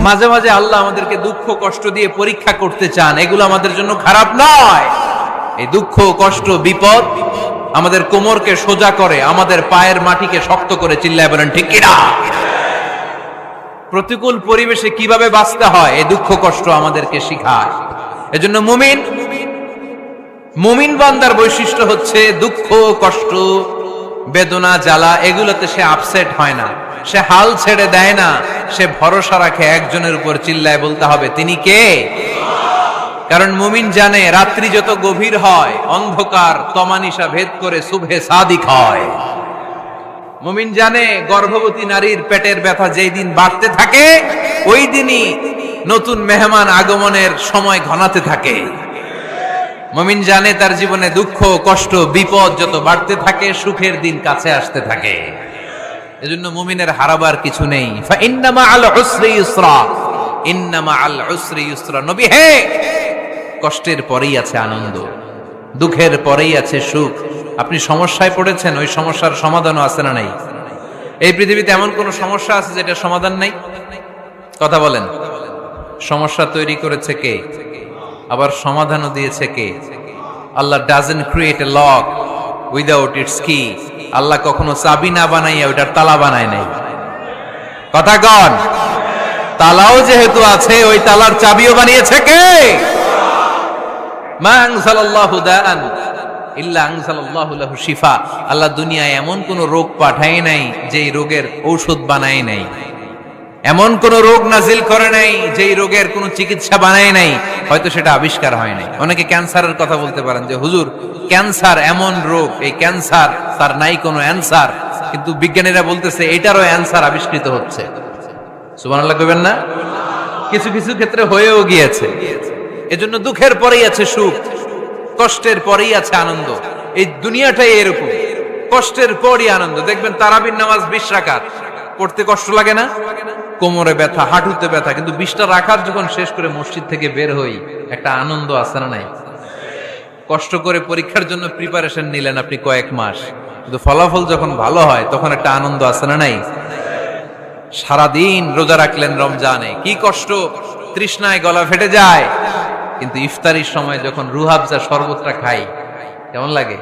মাঝে মাঝে আল্লাহ আমাদেরকে দুঃখ কষ্ট দিয়ে পরীক্ষা করতে চান, এগুলো আমাদের জন্য খারাপ নয়। এই দুঃখ কষ্ট বিপদ আমাদের কোমরকে সোজা করে, আমাদের পায়ের মাটিকে শক্ত করে, চিল্লায় বলেন ঠিক কিনা? প্রতিকূল পরিবেশে কিভাবে বাঁচতে হয় এই দুঃখ কষ্ট আমাদেরকে শিখায়। এজন্য মুমিন বান্দার বৈশিষ্ট্য হচ্ছে দুঃখ কষ্ট বেদনা জ্বালা এগুলোতে সে আপসেট হয় না, সে হাল ছেড়ে দেয় না, সে ভরসা রাখে একজনের উপর, চিল্লায় বলতে হবে তিনি কে? কারণ মুমিন জানে রাত্রি যত গভীর হয় অন্ধকার তমানিসা ভেদ করে সুবহে সাদিক হয়। মুমিন জানে গর্ভবতী নারীর পেটের ব্যথা যেই দিন বাড়তে থাকে ওই দিনই নতুন মেহমান আগমনের সময় ঘনাতে থাকে। মুমিন জানে তার জীবনে দুঃখ কষ্ট বিপদ যত বাড়তে থাকে সুখের দিন কাছে আসতে থাকে। এজন্য মুমিনের হারাবার কিছু নেই। ফা ইন্না মাআল উসরি ইউসরা, ইন্না মাআল উসরি ইউসরা। নবী হে, কষ্টের পরেই আছে আনন্দ, দুঃখের পরেই আছে সুখ। আপনি সমস্যায় পড়েছেন, ওই সমস্যার সমাধানও আছে না নাই? এই পৃথিবীতে এমন কোন সমস্যা আছে যেটা সমাধান নাই? কথা বলেন। সমস্যা তৈরি করেছে কে? আবার সমাধানও দিয়েছে কে? Allah doesn't create a lock without its key. আল্লাহ কখনো চাবি না বানাইয়া ওইটার তালা বানায় নাই। কথা কন। তালাও যেহেতু আছে ওই তালার চাবিও বানিয়েছে কে? মা আনজালাল্লাহু দাআন ইল্লা আনজালাল্লাহু লাহু শিফা। আল্লাহ দুনিয়ায় এমন কোন রোগ পাঠায় নাই যেই রোগের ঔষধ বানায় নাই, এমন কোন রোগ নাজিল করে নাই যেই রোগের কোন চিকিৎসা বানায় নাই, হয়তো সেটা আবিষ্কার হয় নাই। অনেকে ক্যান্সারের কথা বলতে পারেন যে হুজুর ক্যান্সার এমন রোগ, এই ক্যান্সার তার নাই কোনো অ্যানসার, কিন্তু বিজ্ঞানীরা বলতেছে এটারও অ্যানসার আবিষ্কৃত হচ্ছে। সুবহানাল্লাহ কইবেন না? কিছু কিছু ক্ষেত্রে হয়েও গিয়েছে। এজন্য দুঃখের পরেই আছে সুখ, কষ্টের পরেই আছে আনন্দ। এই দুনিয়াটাই এরকম, কষ্টের পরই আনন্দ। দেখবেন তারাবির নামাজ 20 রাকাত পড়তে কষ্ট লাগে না? কোমরে ব্যথা, হাঁটুতে ব্যথা, কিন্তু 20টা রাকাত যখন শেষ করে মসজিদ থেকে বের হই একটা আনন্দ আছে না নাই? কষ্ট করে পরীক্ষার জন্য প্রিপারেশন নিলেন আপনি কয়েক মাস, কিন্তু ফলাফল যখন ভালো হয় তখন একটা আনন্দ আছে না নাই? সারাদিন রোজা রাখলেন রমজানে, কি কষ্ট, তৃষ্ণায় গলা ফেটে যায়, কিন্তু ইফতারির সময় যখন রুহাবজা শরবতটা খাই কেমন লাগে?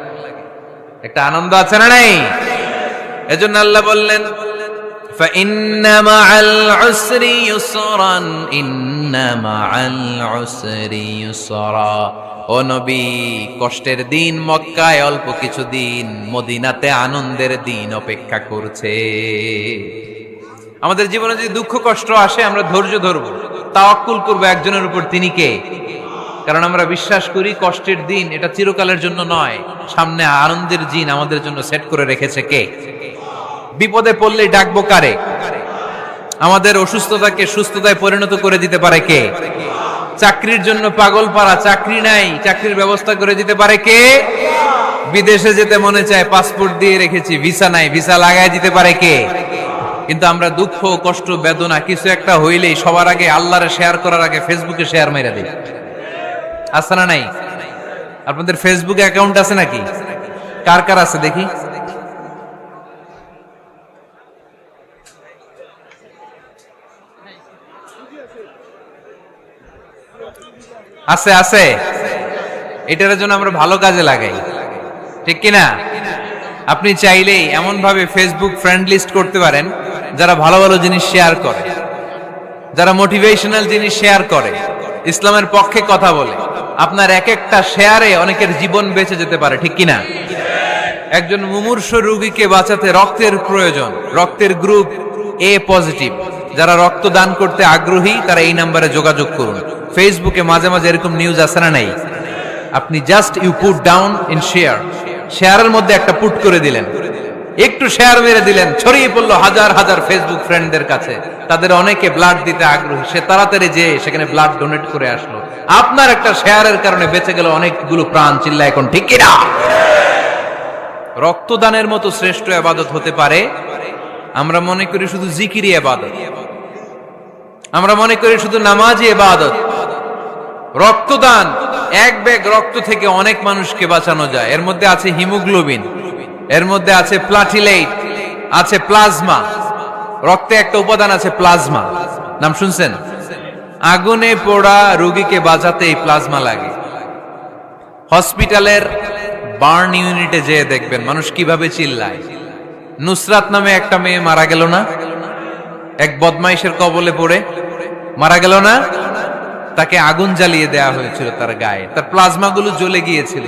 একটা আনন্দ আছে না নাই? এজন্য আল্লাহ বললেন فَإِنَّ مَعَ الْعُسْرِ يُسْرًا إِنَّ مَعَ الْعُسْرِ يُسْرًا। ও নবী, কষ্টের দিন মক্কায় অল্প কিছু দিন, মদিনাতে আনন্দের দিন অপেক্ষা করছে। আমাদের জীবনে যদি দুঃখ কষ্ট আসে আমরা ধৈর্য ধরবো, তাওয়াক্কুল করবো একজনের উপর, তিনি কে? কারণ আমরা বিশ্বাস করি কষ্টের দিন এটা চিরকালের জন্য নয়, সামনে আনন্দের দিন আমাদের জন্য সেট করে রেখেছে কে? বিপদে পড়লে ডাকবো কারে? আমাদের অসুস্থতাকে সুস্থতায় পরিণত করে দিতে পারে কে? চাকরির জন্য পাগল পারা, চাকরি নাই, চাকরির ব্যবস্থা করে দিতে পারে কে? বিদেশে যেতে মনে চায়, পাসপোর্ট দিয়ে রেখেছি, ভিসা নাই, ভিসা লাগায় দিতে পারে কে? কিন্তু আমরা দুঃখ কষ্ট বেদনা কিছু একটা হইলেই সবার আগে আল্লাহরে শেয়ার করার আগে ফেসবুকে শেয়ার মেরে দিই। আছে না নাই? আপনাদের ফেসবুকে অ্যাকাউন্ট আছে নাকি? কার কার আছে দেখি? আছে আছে। এটার জন্য আমরা ভালো কাজে লাগাই, ঠিক কিনা? আপনি চাইলেই এমন ভাবে ফেসবুক ফ্রেন্ড লিস্ট করতে পারেন যারা ভালো ভালো জিনিস শেয়ার করে, যারা মোটিভেশনাল জিনিস শেয়ার করে, ইসলামের পক্ষে কথা বলে। আপনার এক একটা শেয়ারে অনেকের জীবন বেঁচে যেতে পারে, ঠিক কিনা? একজন মুমূর্ষ রোগীকে বাঁচাতে রক্তের প্রয়োজন, রক্তের গ্রুপ এ পজিটিভ। যারা রক্ত দান করতে আগ্রহী তারা এই নাম্বারে যোগাযোগ করুন। ফেসবুকে মাঝে মাঝে এরকম নিউজ আসে না নাই? আপনি just you put down in share, শেয়ারের মধ্যে একটা পুট করে দিলেন, একটু শেয়ার মেরে দিলেন, ছড়িয়ে পড়লো হাজার হাজার ফেসবুক ফ্রেন্ডদের কাছে। তাদের অনেকে ব্লাড দিতে আগ্রহী, সে তাড়াতাড়ি যেয়ে সেখানে ব্লাড ডোনেট করে আসলো। আপনার একটা শেয়ারের কারণে বেঁচে গেল অনেকগুলো প্রাণ, চিল্লা এখন ঠিক কিনা? রক্তদানের মতো শ্রেষ্ঠ ইবাদত হতে পারে? আমরা মনে করি শুধু জিকিরি ইবাদত, আমরা মনে করি শুধু নামাজি ইবাদত। রক্তদান, এক ব্যাগ রক্ত থেকে অনেক মানুষকে বাঁচানো যায়। এর মধ্যে আছে হিমোগ্লোবিন, এর মধ্যে আছে প্লাটিলেট, আছে প্লাজমা, রক্তে একটা উপাদান আছে প্লাজমা, নাম শুনছেন? আগুনে পোড়া রোগীকে বাঁচাতে এই প্লাজমা লাগে। হসপিটালের বার্ন ইউনিটে যেয়ে দেখবেন মানুষ কিভাবে চিল্লায়। নুসরাত নামে একটা মেয়ে মারা গেল না, এক বদমাইশের কবলে পড়ে মারা গেল না? তাকে আগুন জ্বালিয়ে দেয়া হয়েছিল তার গায়ে, তার প্লাজমা গুলো জ্বলে গিয়েছিল।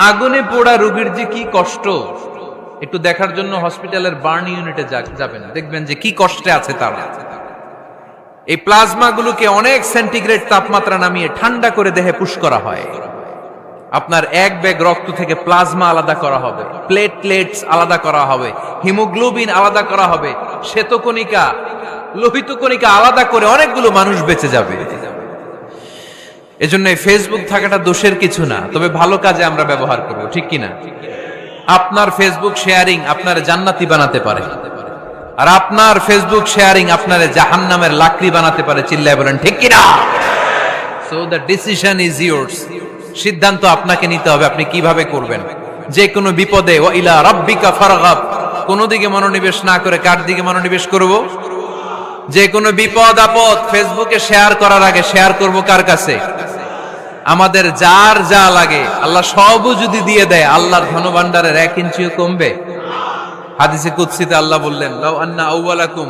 আগুনে পোড়া রোগীর যে কি কষ্ট, একটু দেখার জন্য হসপিটালের বার্ন ইউনিটে যাবেন, দেখবেন যে কি কষ্টে আছে তারা। এই প্লাজমা গুলোকে অনেক সেন্টিগ্রেড তাপমাত্রা নামিয়ে ঠান্ডা করে দেহে পুশ করা হয়। আপনার এক ব্যাগ রক্ত থেকে প্লাজমা আলাদা করা হবে, প্লেটলেটস আলাদা করা হবে, হিমোগ্লোবিন আলাদা করা হবে, শ্বেতকণিকা, লোহিত কণিকা আলাদা করে অনেকগুলো মানুষ বেঁচে যাবে। এজন্য ফেসবুক থাকাটা দোষের কিছু না, তবে ভালো কাজে আমরা ব্যবহার করব, ঠিক কিনা? আপনার ফেসবুক শেয়ারিং আপনার জান্নাতি বানাতে পারে, আর আপনার ফেসবুক শেয়ারিং আপনার জাহান্নামের লাকড়ি বানাতে পারে। চিল্লায় বলেন ঠিক কিনা? So the decision is yours. সিদ্ধান্ত আপনাকে নিতে হবে, আপনি কিভাবে করবেন। যে কোনো বিপদে ওয়া ইলা রাব্বিকা ফারগাব, কোন দিকে মনোনিবেশ না করে কার দিকে মনোনিবেশ করব? যে কোনো বিপদ আপদ ফেসবুকে শেয়ার করার আগে শেয়ার করব কার কাছে? আমাদের যার যা লাগে আল্লাহ সবও যদি দিয়ে দেয়, আল্লাহর ধনভাণ্ডারের 1 ইঞ্চিও কমবে? হাদিসে কুদসিতে আল্লাহ বললেন, লাউ আন্না আউওয়ালাকুম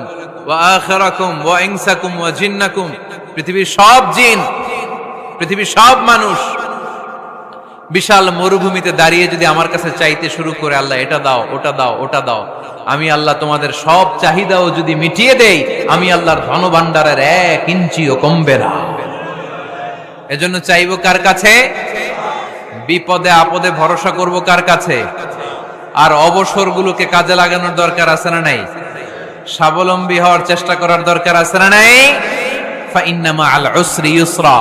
ওয়া আখিরাকুম ওয়া ইনসাকুম ওয়া জিন্নাকুম, পৃথিবীর সব জিন, পৃথিবীর সব মানুষ বিশাল মরুভূমিতে দাঁড়িয়ে যদি আমার কাছে চাইতে শুরু করে, আল্লাহ এটা দাও, ওটা দাও, ওটা দাও, আমি আল্লাহ তোমাদের সব চাহিদাও যদি মিটিয়ে দেই, আমি আল্লাহর ধনভাণ্ডারের 1 ইঞ্চিও কমবে না। এজন্য চাইবো কার কাছে? বিপদে আপদে ভরসা করব কার কাছে? আর অবসরগুলোকে কাজে লাগানোর দরকার আছে না নাই? স্বাবলম্বী হওয়ার চেষ্টা করার দরকার আছে না নাই? ফা ইন্নামা আল উসরি ইউসরা,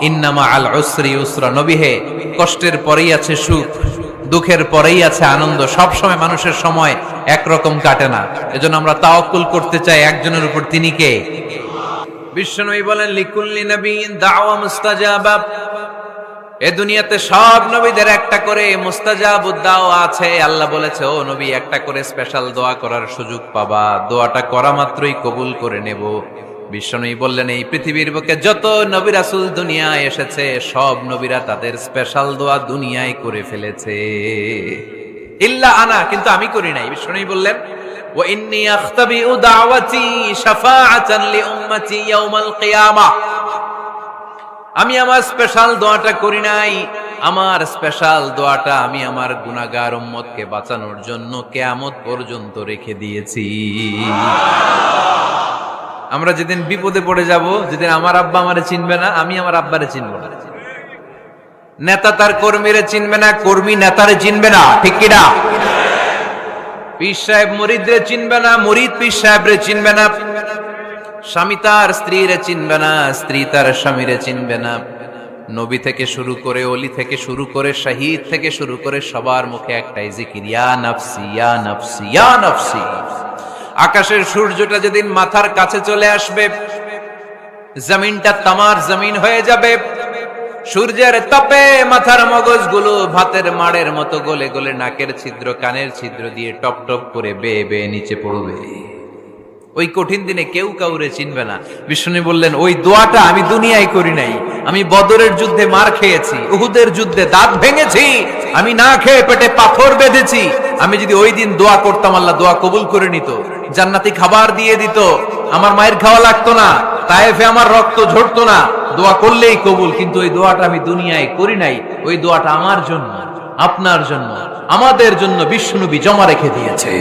ইন্নামা আল উসরি ইউসরা। নবী হে, কষ্টের পরেই আছে সুখ, দুঃখের পরেই আছে আনন্দ। সব সময় মানুষের সময় একরকম কাটে না। এজন্য আমরা তাওয়াক্কুল করতে চাই একজনের উপর, তিনি কে? বিশ্বনবী বলেন, লিকুল্লি নবিয়্যিন দাওয়া মুস্তাজাবা। এই দুনিয়াতে সব নবীদের একটা করে মুস্তাজাবুদ দাওয়া আছে। আল্লাহ বলেছে, ও নবী, একটা করে স্পেশাল দোয়া করার সুযোগ পাবা, দোয়াটা করা মাত্রই কবুল করে নেব। বিশ্বনবী বললেন, এই পৃথিবীর বুকে যত নবী রাসূল দুনিয়ায় এসেছে, সব নবীরা তাদের স্পেশাল দোয়া দুনিয়ায় করে ফেলেছে, ইল্লা আনা, কিন্তু আমি করি নাই। বিশ্বনবী বললেন, ওয়া ইন্নী আখতাবিউ দাওয়াতি শাফাআতান লিউম্মতি ইয়াউমাল কিয়ামাহ। আমি আমার স্পেশাল দোয়াটা করি নাই, আমার স্পেশাল দোয়াটা আমি আমার গুনাহগার উম্মতকে বাঁচানোর জন্য কিয়ামত পর্যন্ত রেখে দিয়েছি। আমরা যেদিন বিপদে পড়ে যাব, যেদিন আমার আব্বা আমারে চিনবে না, আমি আমার আব্বারে চিনব না, নেতা তার কর্মীরে চিনবে না, কর্মী নেতারে চিনবে না, ঠিক কি না? পীর সাহেব মুরিদরে চিনবে না, মুরিদ পীর সাহেবরে চিনবে না, স্বামী তার স্ত্রীরে চিনবে না, স্ত্রী তার স্বামীরে চিনবে না। নবী থেকে শুরু করে, ওলি থেকে শুরু করে, শহীদ থেকে শুরু করে সবার মুখে একটাই জিকির, ইয়া নাফসি ইয়া নাফসি ইয়া নাফসি। আকাশের সূর্যটা যেদিন মাথার কাছে চলে আসবে, জমিনটা তামার জমিন হয়ে যাবে, সূর্যের তাপে মাথার মগজগুলো ভাতের মাড়ের মতো গলে গলে নাকের ছিদ্র কানের ছিদ্র দিয়ে টপ টপ করে বেয়ে বেয়ে নিচে পড়বে। ওই কঠিন দিনে কেউ কাউরে চিনবে না। বিষ্ণু বললেন, ওই দোয়াটা আমি দুনিয়ায় করি নাই, আমি বদরের যুদ্ধে মার খেয়েছি, উহুদের যুদ্ধে দাঁত ভেঙেছি, আমি না খেয়ে পেটে পাথর বেঁধেছি। আমি যদি ওই দিন দোয়া করতাম, আল্লাহ দোয়া কবুল করে নিত, জান্নাতি খাবার দিয়ে দিত, আমার মায়ের খাওয়া লাগতো না, তায়েফে আমার রক্ত ঝরতো না, দোয়া করলেই কবুল। কিন্তু ওই দোয়াটা আমি দুনিয়ায় করি নাই, ওই দোয়াটা আমার জন্য, আপনার জন্য, আমাদের জন্য বিশ্বনবী জমা রেখে দিয়েছে।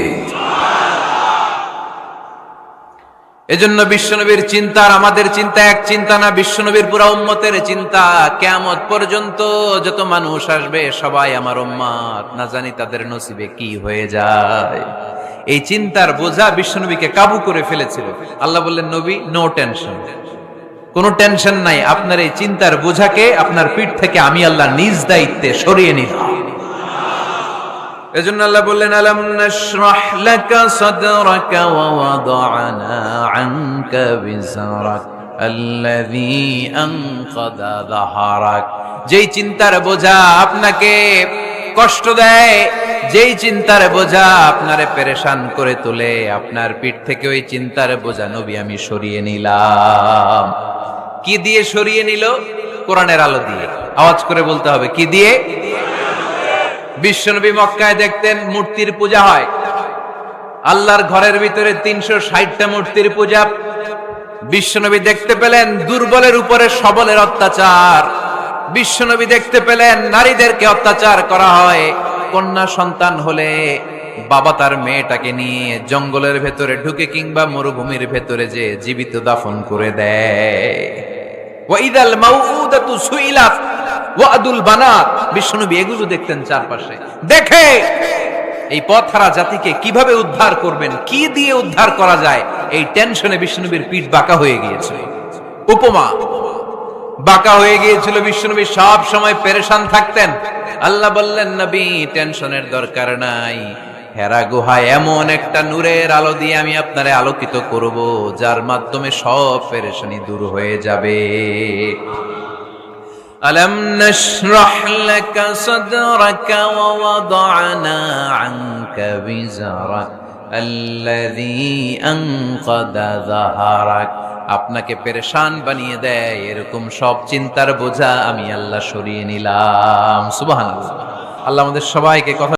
এজন্য বিশ্বনবীর চিন্তা আর আমাদের চিন্তা এক চিন্তা না, বিশ্বনবীর পুরা উম্মতের চিন্তা। কিয়ামত পর্যন্ত যত মানুষ আসবে সবাই আমার উম্মত, না জানি তাদের নসিবে কি হয়ে যায়। এই চিন্তার বোঝা বিশ্বনবীকে কাবু করে ফেলেছিল। আল্লাহ বললেন, নবী, নো টেনশন, কোনো টেনশন নাই, আপনার এই চিন্তার বোঝাকে আপনার পিঠ থেকে আমি আল্লাহ নিজ দায়িত্বে সরিয়ে নিলাম। এজন্য আল্লাহ বললেন, আলাম নাশরাহ লাকা সাদরাকা ওয়া ওয়াদা'না আনকা বিজরাক আল্লাযী আনকাযা যাহরাক। যেই চিন্তার বোঝা আপনাকে কষ্ট দেয়, যেই চিন্তার বোঝা আপনারে পেরেশান করে তোলে, আপনার পিঠ থেকে ওই চিন্তার বোঝা নবী আমি সরিয়ে নিলাম। কি দিয়ে সরিয়ে নিল? কোরআনের আলো দিয়ে। আওয়াজ করে বলতে হবে, কি দিয়ে? বিশ্বনবী মক্কায় দেখতেন মূর্তির পূজা হয়, আল্লাহর ঘরের ভিতরে 360টা মূর্তির পূজা। বিশ্বনবী দেখতে পেলেন দুর্বলের উপরে সবলের অত্যাচার। বিশ্বনবী দেখতে পেলেন নারীদেরকে অত্যাচার করা হয়। কন্যা সন্তান হলে বাবা তার মেয়েটাকে নিয়ে জঙ্গলের ভেতরে ঢুকে কিংবা মরুভূমির ভেতরে যে জীবিত দাফন করে দেয়। ওয়াইদাল মাউউদাতু সুইলাত ওয়াদুল বানাত। বিশ্বনবী এগুলো দেখতেন চারপাশে। দেখে এই পথহারা জাতিকে কিভাবে উদ্ধার করবেন, কি দিয়ে উদ্ধার করা যায়, এই টেনশনে বিশ্বনবীর পিঠ বাঁকা হয়ে গিয়েছিল। উপমা বাঁকা হয়ে গিয়েছিল। বিশ্বনবী সব সময় পেরেশান থাকতেন। আল্লাহ বললেন, নবী টেনশনের দরকার নাই, হেরা গুহায় এমন একটা নূরের আলো দিয়ে আমি আপনারে আলোকিত করব, যার মাধ্যমে সব পেরেশানি দূর হয়ে যাবে। ألم نشرح لك صدرك ووضعنا عنك وزرك الذي أنقض ظهرك। আপনাকে পেরেশান বানিয়ে দেয় এরকম সব চিন্তার বোঝা আমি আল্লাহ সরিয়ে নিলাম। সুবহানাল্লাহ। আল্লাহ আমাদের সবাইকে কথা